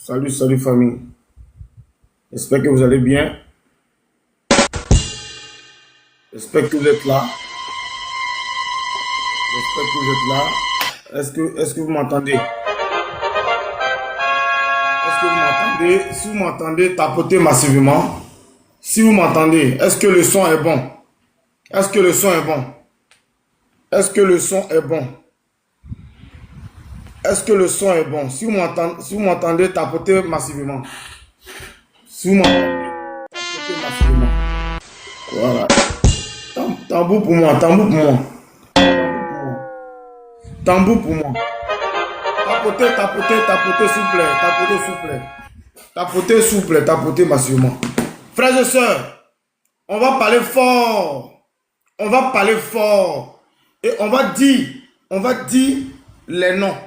Salut, salut famille. J'espère que vous allez bien. J'espère que vous êtes là. J'espère que vous êtes là. Est-ce que vous m'entendez? Est-ce que vous m'entendez? Si vous m'entendez, tapotez massivement. Si vous m'entendez, est-ce que le son est bon? Est-ce que le son est bon? Est-ce que le son est bon? Est-ce que le son est bon? Si vous m'entendez, tapotez massivement. Si vous m'entendez, tapotez massivement. Voilà. Tambour pour moi, tambour pour moi. Tambour pour moi. Tapotez, tapotez, tapotez, s'il vous plaît. Tapotez, s'il vous plaît. Tapotez, s'il vous plaît. Tapotez massivement. Frères et sœurs, on va parler fort. On va parler fort. Et on va dire les noms.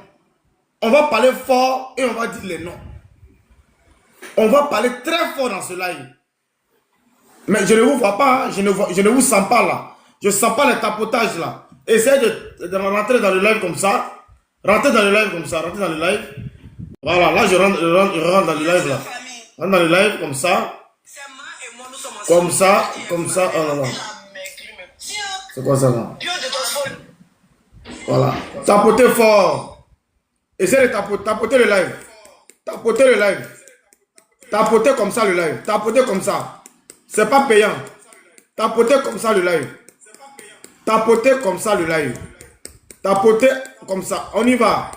On va parler fort et on va dire les noms. On va parler très fort dans ce live. Mais je ne vous vois pas, hein. Je ne vous sens pas là. Je ne sens pas le tapotage là. Essayez de rentrer dans le live comme ça. Rentrez dans le live comme ça. Rentrez dans le live. Voilà, là je rentre dans le live là. Rentre dans le live comme ça. Comme ça, comme ça. Oh là là. C'est quoi ça là? Voilà. Tapotez fort. Essayez de tapoter le live. Tapotez le live. Tapotez comme ça le live. Tapotez comme ça. C'est pas payant. Tapotez comme ça le live. Tapotez comme ça le live. Tapotez comme ça. On y va.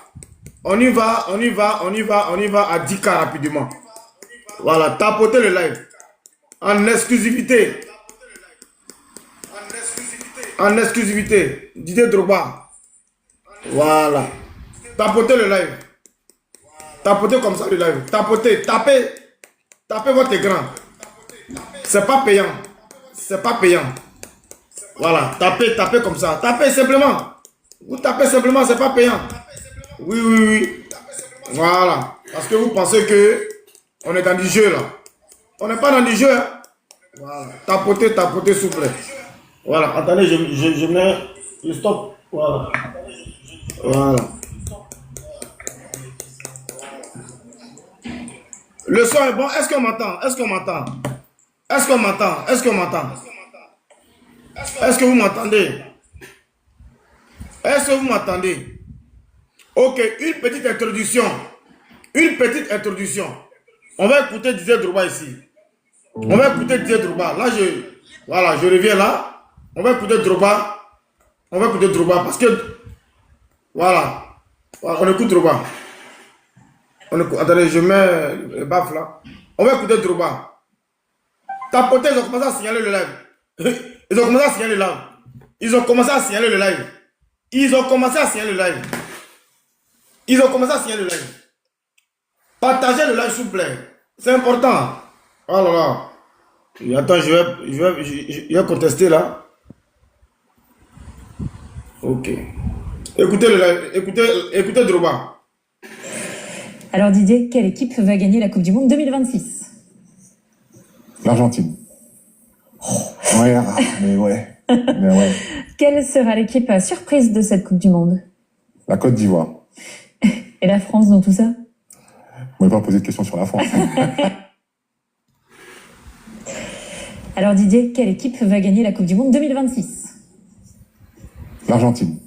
On y va, on y va, on y va, on y va à 10K rapidement. Voilà, tapotez le live. En exclusivité. En exclusivité. Didier Drogba. Voilà. Tapotez le live. Tapotez comme ça le live. Tapotez. Tapez. Tapez votre écran. C'est pas payant. C'est pas payant. Voilà. Tapez, tapez comme ça. Tapez simplement. Vous tapez simplement, c'est pas payant. Oui, oui, oui. Voilà. Parce que vous pensez que on est dans du jeu là. On n'est pas dans du jeu. Hein? Voilà. Tapotez, tapotez, s'il vous plaît. Voilà. Attendez, je mets le stop. Voilà. Voilà. Le son est bon. Est-ce qu'on m'entend? Est-ce qu'on m'entend? Est-ce qu'on m'entend? Est-ce qu'on m'entend? Est-ce que vous m'entendez? Est-ce que vous m'entendez? Ok, une petite introduction. Une petite introduction. On va écouter Didier Drogba ici. On va écouter Didier Drogba. Là, voilà, je reviens là. On va écouter Drogba. On va écouter Drogba parce que... Voilà. On écoute Drogba. Attendez, je mets le baf là. On va écouter Drogba. Tapoter, ils ont commencé à signaler le live. Ils ont commencé à signaler le live. Ils ont commencé à signaler le live. Ils ont commencé à signaler le live. Ils ont commencé à signaler le live. Partagez le live, s'il vous plaît. C'est important. Oh là là. Et attends, je vais contester là. Ok. Écoutez le live. Écoutez Drogba. Alors Didier, quelle équipe va gagner la Coupe du Monde 2026? L'Argentine. Ouais, mais ouais. Mais ouais. Quelle sera l'équipe surprise de cette Coupe du Monde? La Côte d'Ivoire. Et la France dans tout ça? Vous ne m'avez pas posé de questions sur la France. Alors Didier, quelle équipe va gagner la Coupe du Monde 2026? L'Argentine.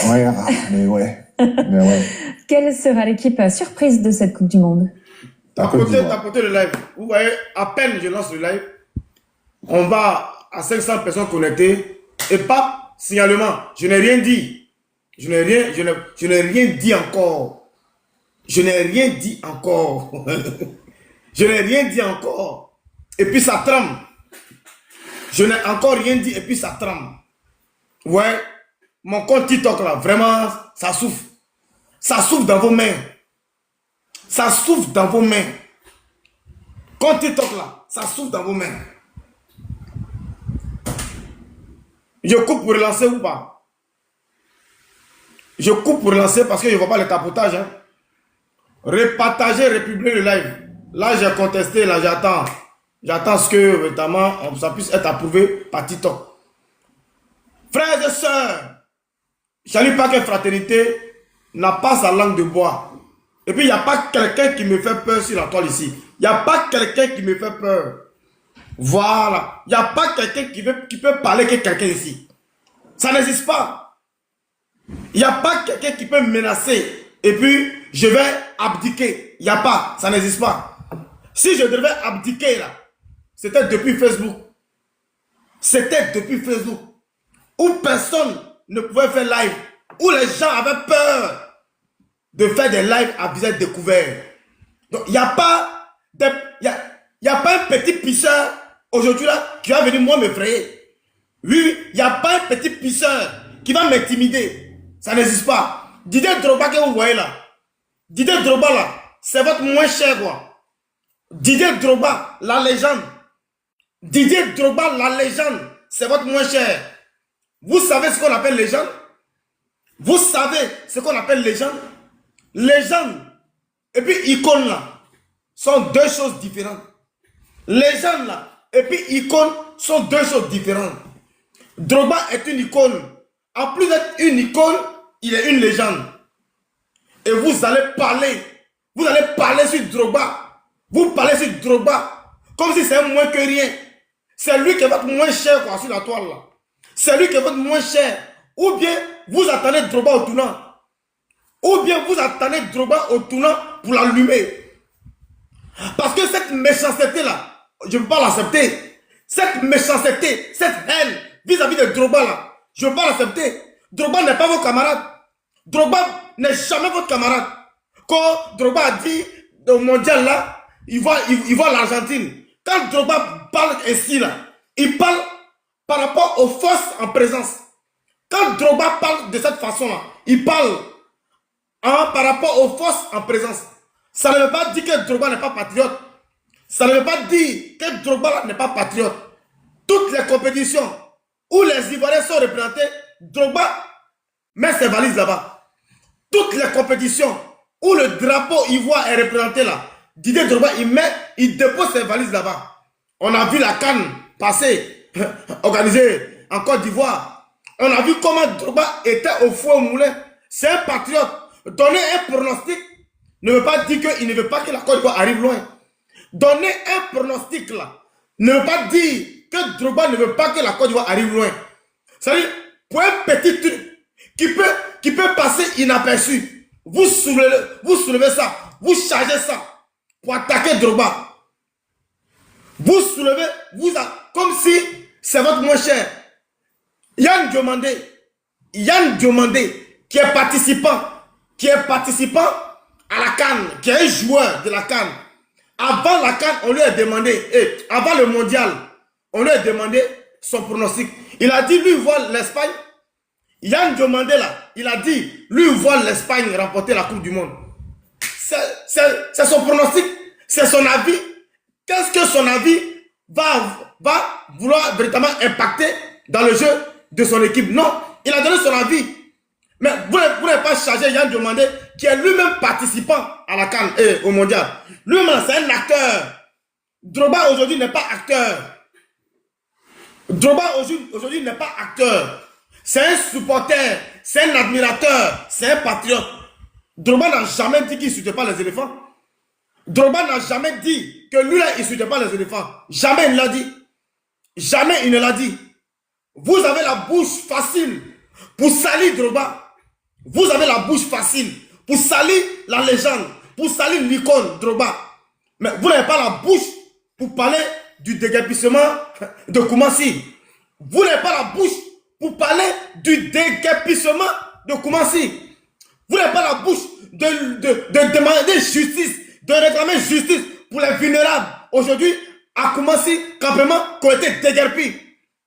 Ouais, mais ouais. Mais ouais. Quelle sera l'équipe surprise de cette Coupe du Monde? Tapotez le live. Vous voyez, à peine je lance le live, on va à 500 personnes connectées et pas signalement. Je n'ai rien dit. Je n'ai rien dit encore. Je n'ai rien dit encore. Je n'ai rien dit encore. Et puis ça tremble. Je n'ai encore rien dit et puis ça tremble. Ouais, mon compte TikTok là, vraiment, ça souffle. Ça souffle dans vos mains. Ça souffle dans vos mains. Compte TikTok là, ça souffle dans vos mains. Je coupe pour relancer ou pas? Je coupe pour relancer parce que je ne vois pas le tapotage. Hein. Repartager, republier le live. Là, j'ai contesté, là, j'attends. J'attends ce que, notamment, ça puisse être approuvé par TikTok. Frères et sœurs, Salut Paquet Fraternité n'a pas sa langue de bois. Et puis, il n'y a pas quelqu'un qui me fait peur sur la toile ici. Il n'y a pas quelqu'un qui me fait peur. Voilà. Il n'y a pas quelqu'un qui peut parler que quelqu'un ici. Ça n'existe pas. Il n'y a pas quelqu'un qui peut me menacer. Et puis, je vais abdiquer. Il n'y a pas. Ça n'existe pas. Si je devais abdiquer là, c'était depuis Facebook. C'était depuis Facebook. Où personne ne pouvait faire live. Où les gens avaient peur de faire des lives à visage découvert. Donc, il n'y a pas un petit pisseur aujourd'hui là qui va venir moi m'effrayer. Oui, il n'y a pas un petit pisseur qui va m'intimider. Ça n'existe pas. Didier Drogba que vous voyez là. Didier Drogba là, c'est votre moins cher quoi. Didier Drogba, la légende. Didier Drogba, la légende, c'est votre moins cher. Vous savez ce qu'on appelle légende? Vous savez ce qu'on appelle légende? Légende et puis icône là sont deux choses différentes. Légende là et puis icône sont deux choses différentes. Drogba est une icône. En plus d'être une icône, il est une légende. Et vous allez parler sur Drogba. Vous parlez sur Drogba comme si c'est moins que rien. C'est lui qui est votre moins cher quoi, sur la toile là. C'est lui qui est votre moins cher. Ou bien vous attendez Drogba au tournant. Ou bien vous attendez Drogba au tournant pour l'allumer. Parce que cette méchanceté là, je ne peux pas l'accepter. Cette méchanceté, cette haine vis-à-vis de Drogba là, je ne peux pas l'accepter. Drogba n'est pas votre camarade. Drogba n'est jamais votre camarade. Quand Drogba a dit au mondial là, il voit l'Argentine. Quand Drogba parle ainsi là, il parle par rapport aux forces en présence. Quand Drogba parle de cette façon là, il parle par rapport aux forces en présence. Ça ne veut pas dire que Drogba n'est pas patriote. Ça ne veut pas dire que Drogba n'est pas patriote. Toutes les compétitions où les Ivoiriens sont représentés, Drogba met ses valises là-bas. Toutes les compétitions où le drapeau ivoire est représenté là, Didier Drogba, il dépose ses valises là-bas. On a vu la CAN passer, organisée en Côte d'Ivoire. On a vu comment Drogba était au four au moulin. C'est un patriote. Donner un pronostic ne veut pas dire qu'il ne veut pas que la Côte d'Ivoire arrive loin. Donner un pronostic là ne veut pas dire que Drogba ne veut pas que la Côte d'Ivoire arrive loin. C'est-à-dire, pour un petit truc qui peut passer inaperçu, vous soulevez ça, vous chargez ça pour attaquer Drogba. Vous soulevez, comme si c'est votre moins cher. Yann Diomandé, qui est participant à la CAN, qui est un joueur de la CAN. Avant la CAN, on lui a demandé, avant le mondial, on lui a demandé son pronostic. Il a dit, lui, voit l'Espagne. Yann Diomandé, là, il a dit, lui, voit l'Espagne remporter la Coupe du Monde. C'est son pronostic, c'est son avis. Qu'est-ce que son avis va vouloir véritablement impacter dans le jeu de son équipe? Non, il a donné son avis. Mais vous n'avez pas chargé Yann Diomandé, qui est lui-même participant à la CAN et au mondial. Lui-même, c'est un acteur. Drogba aujourd'hui n'est pas acteur. Drogba aujourd'hui n'est pas acteur. C'est un supporter, c'est un admirateur, c'est un patriote. Drogba n'a jamais dit qu'il ne soutient pas les éléphants. Drogba n'a jamais dit que lui-là, il ne soutient pas les éléphants. Jamais il ne l'a dit. Jamais il ne l'a dit. Vous avez la bouche facile pour salir Drogba. Vous avez la bouche facile pour salir la légende, pour salir l'icône Drogba. Mais vous n'avez pas la bouche pour parler du déguerpissement de Koumassi. Vous n'avez pas la bouche pour parler du déguerpissement de Koumassi. Vous n'avez pas la bouche de demander justice, de réclamer justice pour les vulnérables. Aujourd'hui, à Koumassi, campement, qui ont été déguerpis.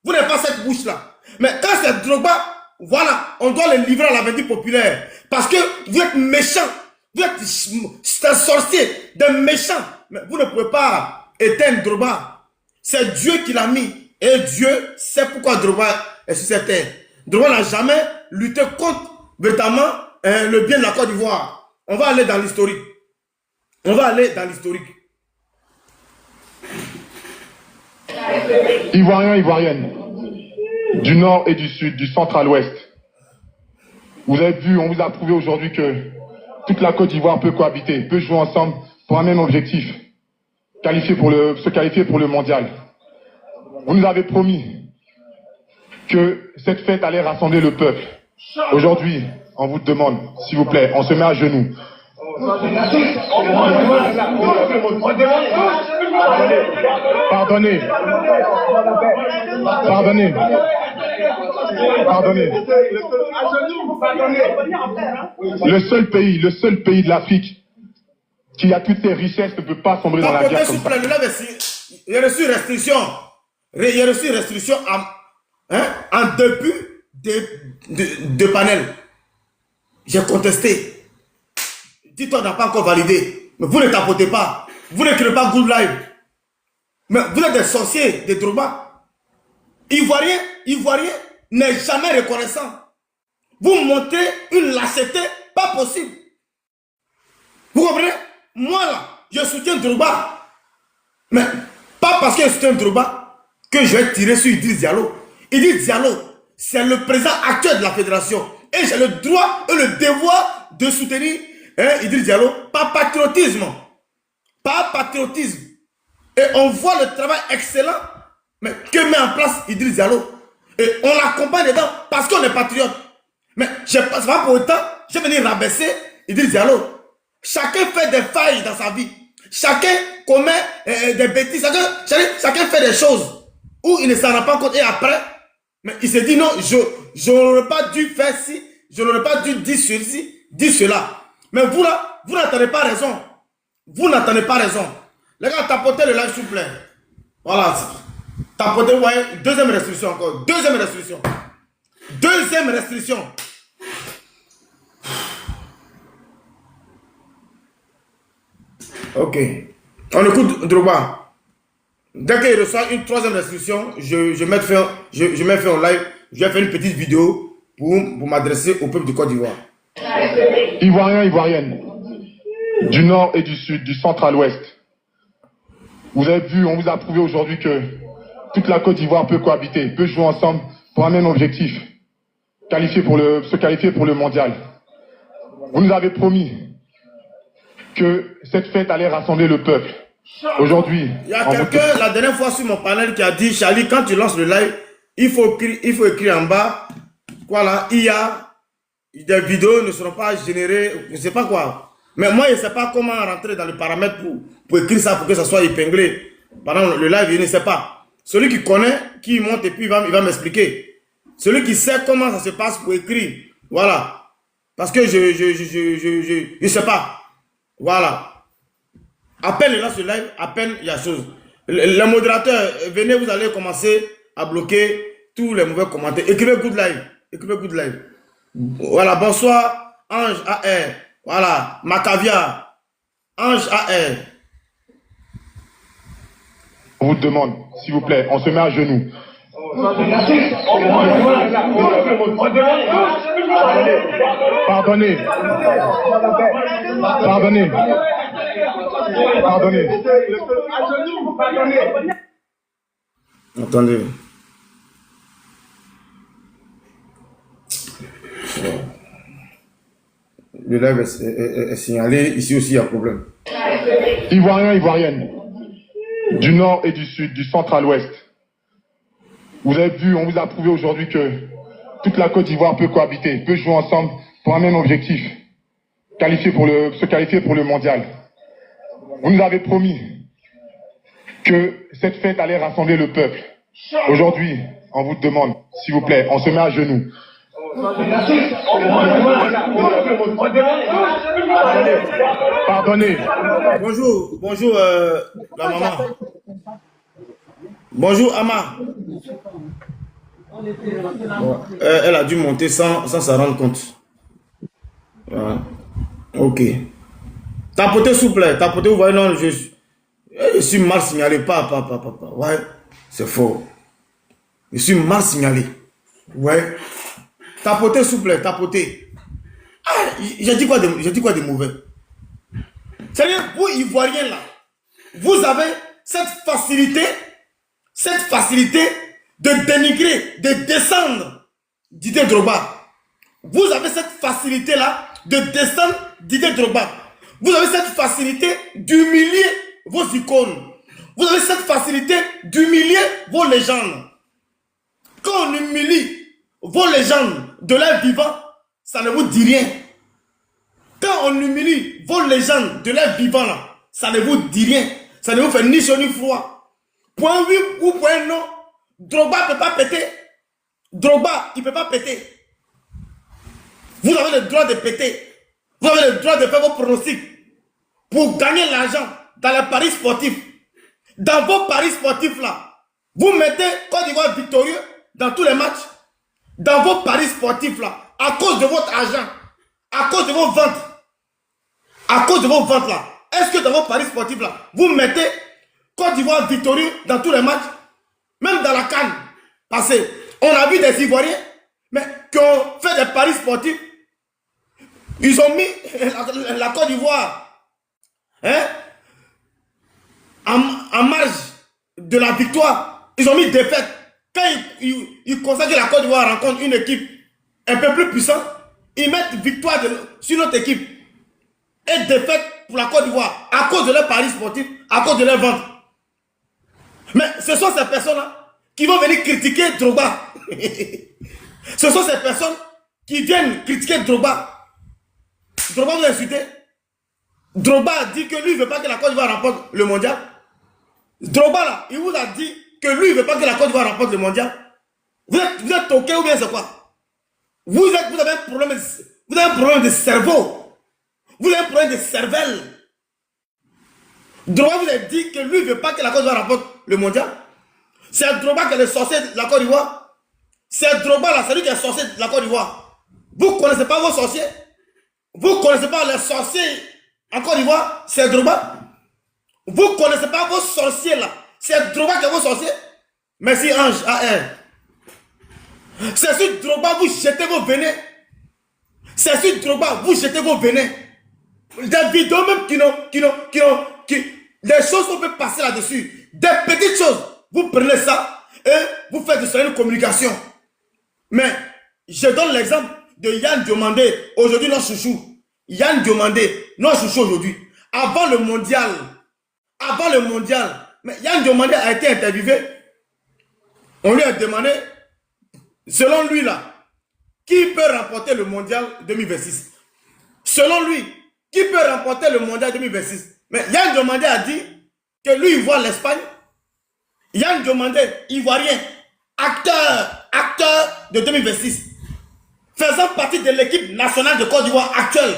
Vous n'avez pas cette bouche-là. Mais quand c'est Drogba, voilà, on doit le livrer à la vindicte populaire. Parce que vous êtes méchants. Vous êtes un sorcier, des méchants. Mais vous ne pouvez pas éteindre Drogba. C'est Dieu qui l'a mis. Et Dieu sait pourquoi Drogba est sur cette terre. Drogba n'a jamais lutté contre véritablement le bien de la Côte d'Ivoire. On va aller dans l'historique. Ivoiriens, Ivoiriennes, du nord et du sud, du centre à l'ouest. Vous avez vu, on vous a prouvé aujourd'hui que toute la Côte d'Ivoire peut cohabiter, peut jouer ensemble pour un même objectif, se qualifier pour le mondial. Vous nous avez promis que cette fête allait rassembler le peuple. Aujourd'hui, on vous demande, s'il vous plaît, on se met à genoux. Pardonnez. Pardonnez. Pardonnez. Le seul pays de l'Afrique qui a toutes ses richesses ne peut pas sombrer dans la guerre comme ça. Il y a reçu restriction. Il y a reçu restriction en début de panel. J'ai contesté. Dites-on n'a pas encore validé. Mais vous ne tapotez pas. Vous ne créez pas Good Live. Mais vous êtes des sorciers, des Drogba. Ivoirien n'est jamais reconnaissant. Vous montrez une lâcheté pas possible. Vous comprenez? Moi là, je soutiens Drogba. Mais pas parce que je soutiens Drogba que je vais tirer sur Idriss Diallo. Idriss Diallo, c'est le président actuel de la fédération. Et j'ai le droit et le devoir de soutenir Idriss Diallo par patriotisme. Par patriotisme. Et on voit le travail excellent que met en place Idriss Diallo. Et on l'accompagne dedans parce qu'on est patriote. Mais ce n'est pas pour autant, je vais venir rabaisser Idriss Diallo. Chacun fait des failles dans sa vie. Chacun commet des bêtises. Chacun fait des choses où il ne s'en rend pas compte. Et après, mais il se dit non, je n'aurais pas dû faire ci, je n'aurais pas dû dire ceci, dire cela. Mais vous là, vous n'entendez pas raison. Vous n'entendez pas raison. Les gars, tapotez le live s'il vous plaît. Voilà. Tapotez, vous voyez, deuxième restriction encore. Deuxième restriction. Deuxième restriction. Ok. On écoute Drogba. Dès qu'il reçoit une troisième restriction, je mets fin en live. Je vais faire une petite vidéo pour m'adresser au peuple du Côte d'Ivoire. Ivoiriens, Ivoiriennes, du nord et du sud, du centre à l'ouest. Vous avez vu, on vous a prouvé aujourd'hui que toute la Côte d'Ivoire peut cohabiter, peut jouer ensemble pour un même objectif, se qualifier pour le mondial. Vous nous avez promis que cette fête allait rassembler le peuple. Aujourd'hui, il y a quelqu'un la dernière fois sur mon panel qui a dit, Charlie, quand tu lances le live, il faut écrire en bas, voilà, il y a des vidéos ne seront pas générées, je ne sais pas quoi. Mais moi, je ne sais pas comment rentrer dans le paramètre pour écrire ça, pour que ça soit épinglé. Pendant le live, je ne sais pas. Celui qui connaît, qui monte et puis il va m'expliquer. Celui qui sait comment ça se passe pour écrire. Voilà. Parce que je ne sais pas. Voilà. À peine il lance le live, à peine il y a chose. Les modérateurs, venez, vous allez commencer à bloquer tous les mauvais commentaires. Écrivez Good Live. Écrivez Good Live. Voilà, bonsoir, Ange AR. Voilà, Macavia, Ange AR. On vous demande, s'il vous plaît, on se met à genoux. Pardonnez. Pardonnez. Pardonnez. Attendez. Le live est signalé. Ici aussi, il y a un problème. Ivoiriens, Ivoiriennes, du nord et du sud, du centre à l'ouest. Vous avez vu, on vous a prouvé aujourd'hui que toute la Côte d'Ivoire peut cohabiter, peut jouer ensemble pour un même objectif, se qualifier pour le mondial. Vous nous avez promis que cette fête allait rassembler le peuple. Aujourd'hui, on vous demande, s'il vous plaît, on se met à genoux. Pardonnez. Bonjour la maman. Bonjour Ama. Elle a dû monter sans s'en rendre compte. Voilà. Ok. Tapotez s'il vous plaît. Tapotez, vous voyez, non, je suis mal signalé. Pas. Ouais, c'est faux. Je suis mal signalé. Ouais. Tapotez s'il vous plaît, tapotez. Ah, j'ai dit quoi de mauvais? C'est-à-dire, vous Ivoiriens là, vous avez cette facilité de dénigrer, de descendre Didier Drogba. Vous avez cette facilité là de descendre Didier Drogba. Vous avez cette facilité d'humilier vos icônes. Vous avez cette facilité d'humilier vos légendes. Quand on humilie vos légendes de l'air vivant, ça ne vous dit rien. Quand on humilie vos légendes de l'air vivant, là, ça ne vous dit rien. Ça ne vous fait ni chaud ni froid. Point oui ou point non, Drogba ne peut pas péter. Drogba, il ne peut pas péter. Vous avez le droit de péter. Vous avez le droit de faire vos pronostics pour gagner l'argent dans les paris sportifs. Dans vos paris sportifs là, vous mettez Côte d'Ivoire victorieux dans tous les matchs. Dans vos paris sportifs là, à cause de votre argent, à cause de vos ventes, à cause de vos ventes là, est-ce que dans vos paris sportifs là, vous mettez Côte d'Ivoire victorieux dans tous les matchs, même dans la CAN? Parce qu'on a vu des Ivoiriens, mais qui ont fait des paris sportifs. Ils ont mis la Côte d'Ivoire en marge de la victoire. Ils ont mis défaite. Quand ils constatent que la Côte d'Ivoire rencontre une équipe un peu plus puissante, ils mettent victoire sur notre équipe et défaite pour la Côte d'Ivoire à cause de leurs paris sportifs, à cause de leurs ventes. Mais ce sont ces personnes-là qui vont venir critiquer Drogba. Ce sont ces personnes qui viennent critiquer Drogba. Drogba vous a insulté. Drogba a dit que lui, il ne veut pas que la Côte d'Ivoire remporte le mondial. Drogba, là, il vous a dit que lui, il ne veut pas que la Côte d'Ivoire remporte le mondial. Vous êtes toqué ou bien c'est quoi? Vous avez un problème de cerveau. Vous avez un problème de cervelle. Drogba vous a dit que lui, il ne veut pas que la Côte d'Ivoire remporte le mondial. C'est Drogba qui est le sorcier de la Côte d'Ivoire. C'est Drogba, là, c'est lui qui est le sorcier de la Côte d'Ivoire. Vous ne connaissez pas vos sorciers? Vous ne connaissez pas les sorciers en Côte d'Ivoire? C'est Drogba. Vous ne connaissez pas vos sorciers là? C'est Drogba qui est vos sorciers? Merci Ange AR. C'est sur Drogba vous jetez vos venins. C'est sur Drogba vous jetez vos venins. Des vidéos même des choses qu'on peut passer là-dessus. Des petites choses. Vous prenez ça et vous faites de cela une communication. Mais je donne l'exemple de Yann Diomandé, aujourd'hui notre chouchou. Yann Diomandé, notre chouchou aujourd'hui. Avant le mondial, mais Yann Diomandé a été interviewé. On lui a demandé, selon lui là, qui peut remporter le mondial 2026? Selon lui, qui peut remporter le mondial 2026? Mais Yann Diomandé a dit que lui, il voit l'Espagne. Yann Diomandé, ivoirien, acteur de 2026. Faisant partie de l'équipe nationale de Côte d'Ivoire actuelle.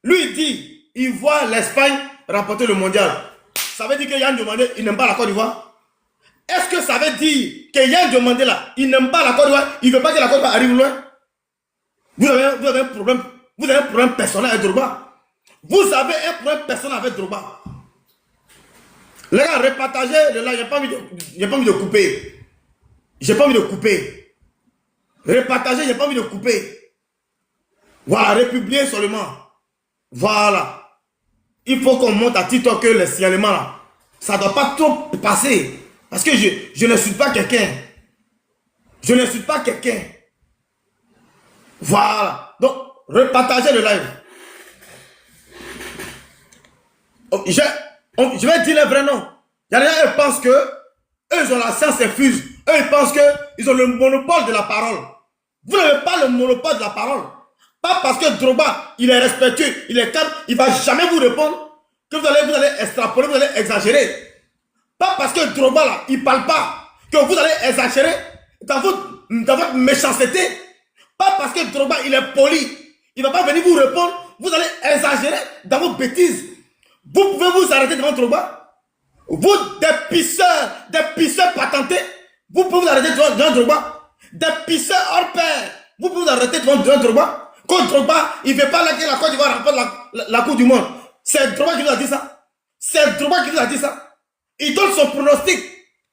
Lui, il dit, il voit l'Espagne remporter le mondial. Ça veut dire que Yann Diomandé, il n'aime pas la Côte d'Ivoire? Est-ce que ça veut dire que Yann Diomandé là, il n'aime pas la Côte d'Ivoire, il ne veut pas que la Côte d'Ivoire arrive loin? Vous avez un problème personnel avec Drogba. Vous avez un problème personnel avec Drogba. Les gars, repartagez le live, j'ai pas envie de couper. J'ai pas envie de couper. Repartagez, j'ai pas envie de couper. Voilà, republier seulement. Voilà. Il faut qu'on monte à TikTok que les signalements là, ça ne doit pas trop passer. Parce que je n'insulte pas quelqu'un. Je n'insulte pas quelqu'un. Voilà. Donc, repartagez le live. Je vais dire le vrai nom. Il y a des gens qui pensent que eux, ils ont la science infuse. Eux, ils pensent qu'ils ont le monopole de la parole. Vous n'avez pas le monopole de la parole. Pas parce que Drogba, il est respectueux, il est calme, il ne va jamais vous répondre que vous allez extrapoler, vous allez exagérer. Pas parce que Drogba, là, il ne parle pas, que vous allez exagérer dans votre méchanceté. Pas parce que Drogba, il est poli, il ne va pas venir vous répondre, vous allez exagérer dans vos bêtises. Vous pouvez vous arrêter devant Drogba. Vous, des pisseurs patentés, vous pouvez vous arrêter devant Drogba. Des pisseurs hors pair, vous pouvez vous arrêter devant Drogba. Quand Drogba, il ne veut pas que la Côte d'Ivoire remporte la Coupe du Monde. C'est Drogba qui vous a dit ça. C'est Drogba qui vous a dit ça. Il donne son pronostic.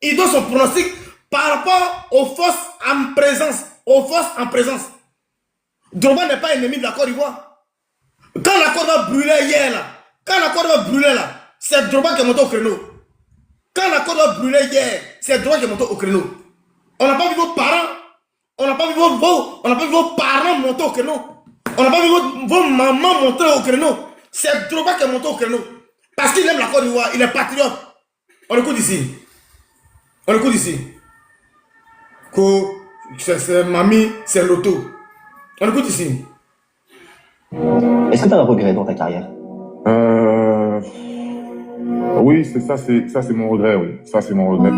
Il donne son pronostic par rapport aux forces en présence. Aux forces en présence. Drogba n'est pas ennemi de la Côte d'Ivoire. Quand la Côte d'Ivoire brûlait hier là, c'est Drogba qui est monté au créneau. Quand la Côte d'Ivoire brûlait hier, c'est Drogba qui est monté au créneau. On n'a pas vu vos parents. On n'a pas vu vos parents monter au créneau. On n'a pas vu vos mamans monter au créneau. C'est Drogba qui est monté au créneau. Parce qu'il aime la Côte d'Ivoire, il est patriote. On l'écoute ici. On l'écoute ici. C'est mamie, c'est l'auto. On l'écoute ici. Est-ce que tu as un regret dans ta carrière? Oui, ça c'est mon regret, oui. Ça c'est mon regret.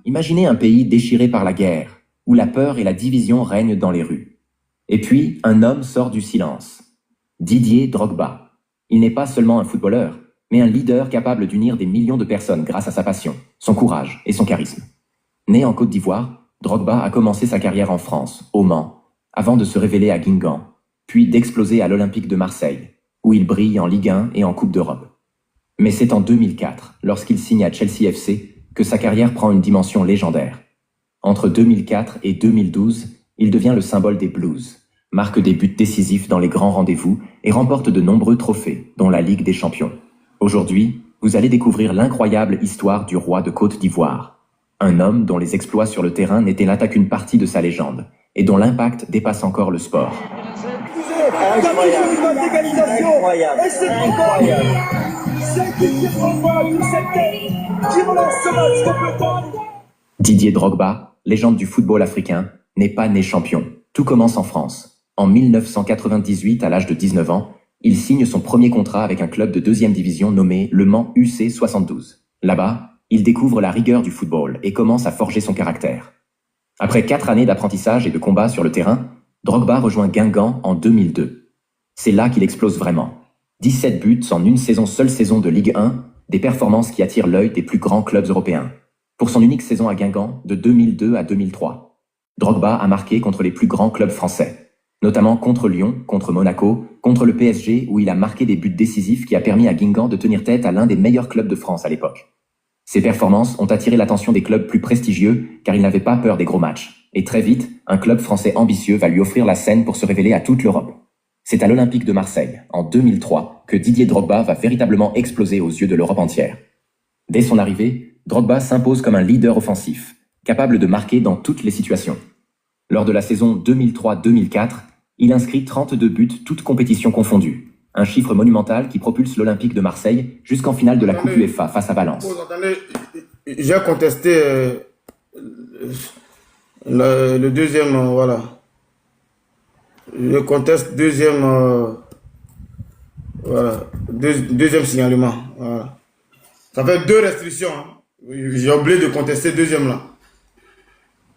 Imaginez un pays déchiré par la guerre, où la peur et la division règnent dans les rues. Et puis, un homme sort du silence. Didier Drogba. Il n'est pas seulement un footballeur, mais un leader capable d'unir des millions de personnes grâce à sa passion, son courage et son charisme. Né en Côte d'Ivoire, Drogba a commencé sa carrière en France, au Mans, avant de se révéler à Guingamp, puis d'exploser à l'Olympique de Marseille, où il brille en Ligue 1 et en Coupe d'Europe. Mais c'est en 2004, lorsqu'il signe à Chelsea FC, que sa carrière prend une dimension légendaire. Entre 2004 et 2012, il devient le symbole des Blues, marque des buts décisifs dans les grands rendez-vous et remporte de nombreux trophées, dont la Ligue des Champions. Aujourd'hui, vous allez découvrir l'incroyable histoire du roi de Côte d'Ivoire. Un homme dont les exploits sur le terrain n'étaient là qu'une partie de sa légende, et dont l'impact dépasse encore le sport. Didier Drogba, légende du football africain, n'est pas né champion. Tout commence en France. En 1998, à l'âge de 19 ans, il signe son premier contrat avec un club de deuxième division nommé Le Mans UC 72. Là-bas, il découvre la rigueur du football et commence à forger son caractère. Après 4 années d'apprentissage et de combat sur le terrain, Drogba rejoint Guingamp en 2002. C'est là qu'il explose vraiment. 17 buts en une seule saison de Ligue 1, des performances qui attirent l'œil des plus grands clubs européens. Pour son unique saison à Guingamp, de 2002 à 2003, Drogba a marqué contre les plus grands clubs français, notamment contre Lyon, contre Monaco, contre le PSG, où il a marqué des buts décisifs qui a permis à Guingamp de tenir tête à l'un des meilleurs clubs de France à l'époque. Ces performances ont attiré l'attention des clubs plus prestigieux, car il n'avait pas peur des gros matchs. Et très vite, un club français ambitieux va lui offrir la scène pour se révéler à toute l'Europe. C'est à l'Olympique de Marseille, en 2003, que Didier Drogba va véritablement exploser aux yeux de l'Europe entière. Dès son arrivée, Drogba s'impose comme un leader offensif, capable de marquer dans toutes les situations. Lors de la saison 2003-2004, il inscrit 32 buts, toutes compétitions confondues. Un chiffre monumental qui propulse l'Olympique de Marseille jusqu'en finale de la Coupe UEFA face à Valence. Attendez, j'ai contesté le deuxième, voilà. Je conteste deuxième signalement. Voilà. Ça fait 2 restrictions. Hein. J'ai oublié de contester deuxième là.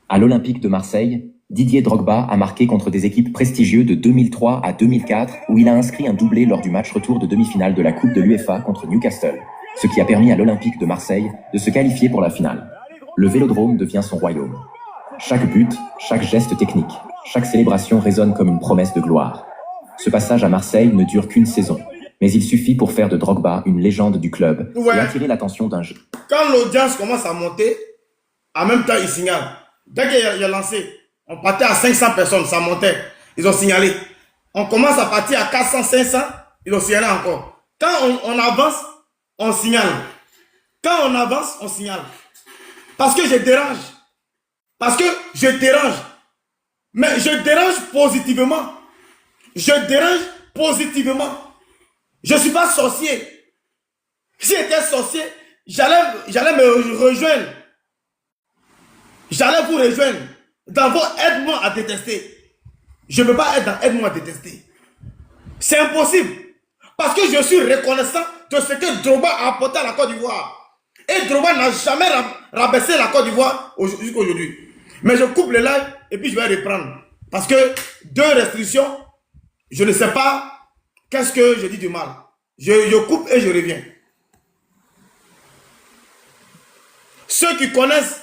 À l'Olympique de Marseille, Didier Drogba a marqué contre des équipes prestigieuses de 2003 à 2004, où il a inscrit un doublé lors du match retour de demi-finale de la Coupe de l'UEFA contre Newcastle, ce qui a permis à l'Olympique de Marseille de se qualifier pour la finale. Le Vélodrome devient son royaume. Chaque but, chaque geste technique, chaque célébration résonne comme une promesse de gloire. Ce passage à Marseille ne dure qu'une saison, mais il suffit pour faire de Drogba une légende du club et attirer l'attention d'un jeu. Quand l'audience commence à monter, en même temps il signale. Dès qu'il a lancé, on partait à 500 personnes, ça montait, ils ont signalé. On commence à partir à 400, 500, ils ont signalé encore. Quand on avance, on signale. Quand on avance, on signale. Parce que je dérange. Parce que je dérange. Mais je dérange positivement. Je dérange positivement. Je ne suis pas sorcier. Si j'étais sorcier, j'allais me rejoindre. J'allais vous rejoindre dans vos aide-moi à détester. Je ne peux pas être dans aide-moi à détester. C'est impossible. Parce que je suis reconnaissant de ce que Drogba a apporté à la Côte d'Ivoire. Et Drogba n'a jamais rabaissé la Côte d'Ivoire jusqu'à aujourd'hui. Mais je coupe le live et puis je vais reprendre. Parce que 2 restrictions, je ne sais pas qu'est-ce que je dis du mal. Je coupe et je reviens. Ceux qui connaissent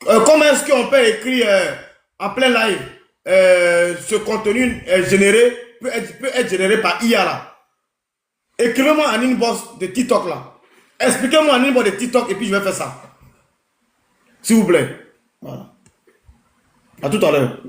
comment est-ce qu'on peut écrire en plein live ce contenu généré peut être généré par IA là. Écrivez-moi en inbox de TikTok là. Expliquez-moi en inbox de TikTok et puis je vais faire ça. S'il vous plaît. Voilà. À tout à l'heure.